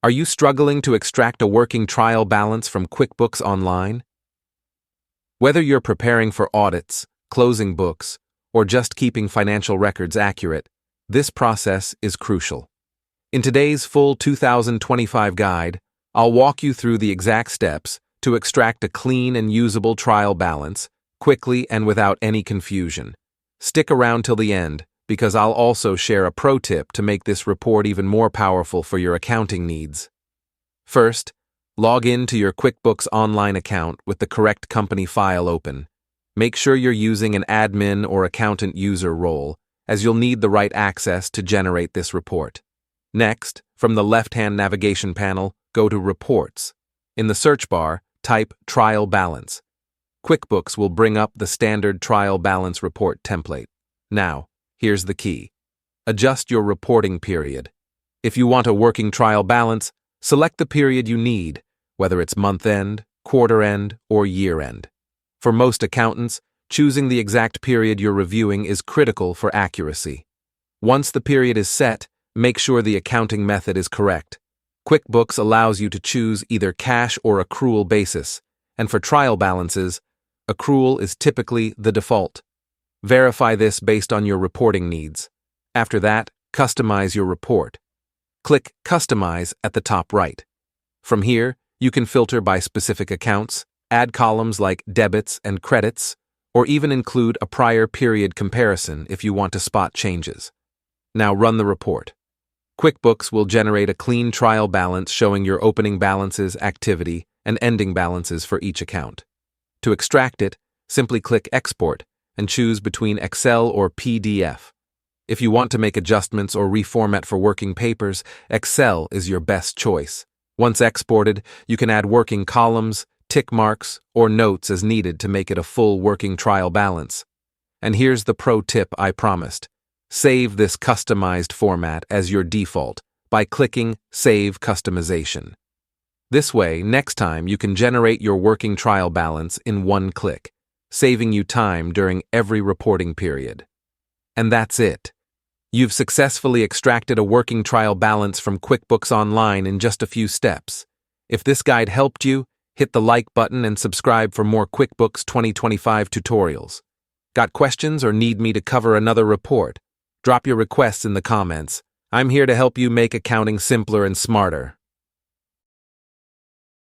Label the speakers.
Speaker 1: Are you struggling to extract a working trial balance from QuickBooks Online? Whether you're preparing for audits, closing books, or just keeping financial records accurate, this process is crucial. In today's full 2025 guide, I'll walk you through the exact steps to extract a clean and usable trial balance, quickly and without any confusion. Stick around till the end, because I'll also share a pro tip to make this report even more powerful for your accounting needs. First, log in to your QuickBooks Online account with the correct company file open. Make sure you're using an admin or accountant user role, as you'll need the right access to generate this report. Next, from the left-hand navigation panel, go to Reports. In the search bar, type Trial Balance. QuickBooks will bring up the standard trial balance report template. Now, here's the key. Adjust your reporting period. If you want a working trial balance, select the period you need, whether it's month-end, quarter-end, or year-end. For most accountants, choosing the exact period you're reviewing is critical for accuracy. Once the period is set, make sure the accounting method is correct. QuickBooks allows you to choose either cash or accrual basis, and for trial balances, accrual is typically the default. Verify this based on your reporting needs. After that, customize your report. Click Customize at the top right. From here, you can filter by specific accounts, add columns like debits and credits, or even include a prior period comparison if you want to spot changes. Now run the report. QuickBooks will generate a clean trial balance showing your opening balances, activity, and ending balances for each account. To extract it, simply click Export and choose between Excel or PDF. If you want to make adjustments or reformat for working papers, Excel is your best choice. Once exported, you can add working columns, tick marks, or notes as needed to make it a full working trial balance. And here's the pro tip I promised. Save this customized format as your default by clicking Save Customization. This way, next time you can generate your working trial balance in one click, saving you time during every reporting period. And that's it. You've successfully extracted a working trial balance from QuickBooks Online in just a few steps. If this guide helped you, hit the like button and subscribe for more QuickBooks 2025 tutorials. Got questions or need me to cover another report? Drop your requests in the comments. I'm here to help you make accounting simpler and smarter.